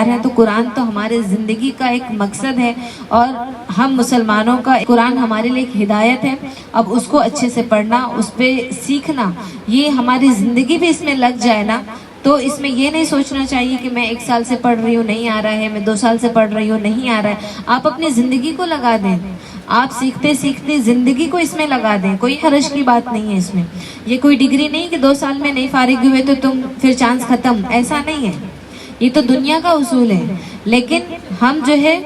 ہے تو قرآن تو ہمارے زندگی کا ایک مقصد ہے اور ہم مسلمانوں کا قرآن ہمارے لیے ایک ہدایت ہے. اب اس کو اچھے سے پڑھنا، اس پہ سیکھنا، یہ ہماری زندگی بھی اس میں لگ جائے نا تو اس میں یہ نہیں سوچنا چاہیے کہ میں 1 سال سے پڑھ رہی ہوں نہیں آ رہا ہے، میں 2 سال سے پڑھ رہی ہوں نہیں آ رہا ہے. آپ اپنی زندگی کو لگا دیں، آپ سیکھتے سیکھتے زندگی کو اس میں لگا دیں. کوئی حرج کی بات نہیں ہے اس میں. یہ کوئی ڈگری نہیں کہ 2 سال میں نہیں فارغ ہوئے تو تم پھر چانس ختم، ایسا نہیں ہے. یہ تو دنیا کا اصول ہے. لیکن ہم جو ہے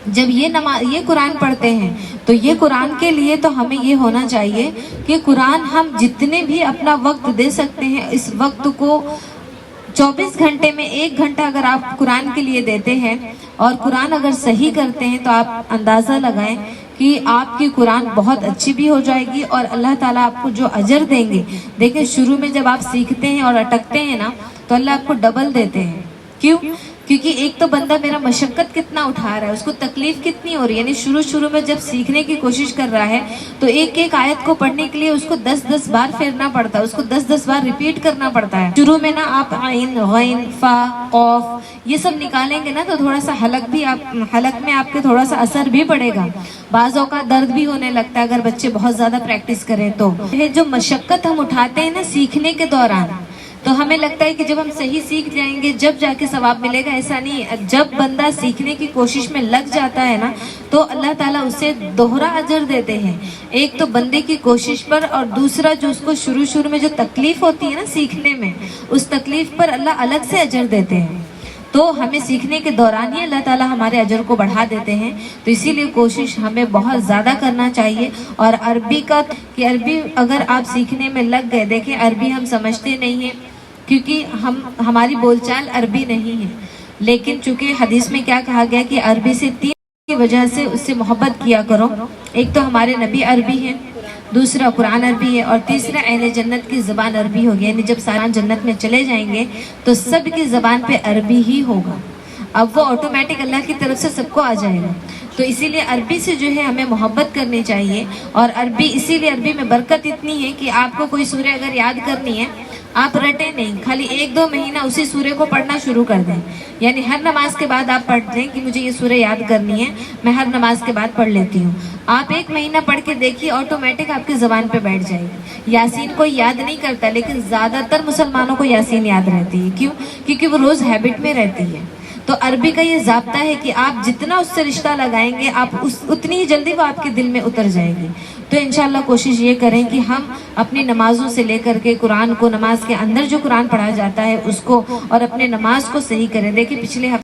جب یہ قرآن پڑھتے ہیں تو یہ قرآن کے لیے تو ہمیں یہ ہونا چاہیے کہ قرآن ہم جتنے بھی اپنا وقت دے سکتے ہیں، اس وقت کو 24 گھنٹے میں 1 گھنٹہ اگر آپ قرآن کے لیے دیتے ہیں اور قرآن اگر صحیح کرتے ہیں تو آپ اندازہ لگائیں کہ آپ کی قرآن بہت اچھی بھی ہو جائے گی اور اللہ تعالیٰ آپ کو جو اجر دیں گے. دیکھیں شروع میں جب آپ سیکھتے ہیں اور اٹکتے ہیں نا تو اللہ آپ کو ڈبل دیتے ہیں. کیوں؟ کیونکہ ایک تو بندہ میرا مشقت کتنا اٹھا رہا ہے، اس کو تکلیف کتنی ہو رہی ہے. یعنی شروع میں جب سیکھنے کی کوشش کر رہا ہے تو ایک آیت کو پڑھنے کے لیے اس کو 10 بار پھیرنا پڑتا ہے، اس کو 10 بار ریپیٹ کرنا پڑتا ہے. شروع میں نا آپ عین، غین، فا، قاف یہ سب نکالیں گے نا تو تھوڑا سا حلق میں آپ کے تھوڑا سا اثر بھی پڑے گا. بعض اوقات درد بھی ہونے لگتا ہے اگر بچے بہت زیادہ پریکٹس کریں تو. یہ جو مشقت ہم اٹھاتے ہیں نا سیکھنے کے دوران تو ہمیں لگتا ہے کہ جب ہم صحیح سیکھ جائیں گے جب جا کے ثواب ملے گا. ایسا نہیں ہے. جب بندہ سیکھنے کی کوشش میں لگ جاتا ہے نا تو اللہ تعالیٰ اسے دوہرا اجر دیتے ہیں. ایک تو بندے کی کوشش پر اور دوسرا جو اس کو شروع میں جو تکلیف ہوتی ہے نا سیکھنے میں، اس تکلیف پر اللہ الگ سے اجر دیتے ہیں. تو ہمیں سیکھنے کے دوران ہی اللہ تعالیٰ ہمارے اجر کو بڑھا دیتے ہیں. تو اسی لیے کوشش ہمیں بہت زیادہ کرنا چاہیے. اور عربی عربی اگر آپ سیکھنے میں لگ گئے، دیکھیں عربی ہم سمجھتے نہیں ہیں کیونکہ ہماری بول چال عربی نہیں ہے. لیکن چونکہ حدیث میں کیا کہا گیا کہ عربی سے 3 کی وجہ سے اس سے محبت کیا کرو. ایک تو ہمارے نبی عربی ہیں، دوسرا قرآن عربی ہے، اور تیسرا اہل جنت کی زبان عربی ہوگی. یعنی جب سارا جنت میں چلے جائیں گے تو سب کی زبان پہ عربی ہی ہوگا. اب وہ آٹومیٹک اللہ کی طرف سے سب کو آ جائے گا. تو اسی لیے عربی سے جو ہے ہمیں محبت کرنی چاہیے. اور اسی لیے عربی میں برکت اتنی ہے کہ آپ کو کوئی سورہ اگر یاد کرنی ہے آپ رٹے نہیں، خالی 1-2 مہینہ اسی سورے کو پڑھنا شروع کر دیں. یعنی ہر نماز کے بعد آپ پڑھ دیں کہ مجھے یہ سورہ یاد کرنی ہے، میں ہر نماز کے بعد پڑھ لیتی ہوں. آپ 1 مہینہ پڑھ کے دیکھیے آٹومیٹک آپ کی زبان پہ بیٹھ جائے گی. یاسین کوئی یاد نہیں کرتا لیکن زیادہ تر مسلمانوں کو یاسین یاد رہتی ہے. کیوں؟ کیونکہ وہ روز ہیبٹ میں رہتی ہے. تو عربی کا یہ ضابطہ ہے کہ آپ جتنا اس سے رشتہ لگائیں گے آپ اتنی ہی جلدی وہ آپ کے دل میں اتر جائے گی. تو انشاءاللہ کوشش یہ کریں کہ ہم اپنی نمازوں سے لے کر کے قرآن کو، نماز کے اندر جو قرآن پڑھا جاتا ہے اس کو، اور اپنے نماز کو صحیح کریں. دیکھیں پچھلے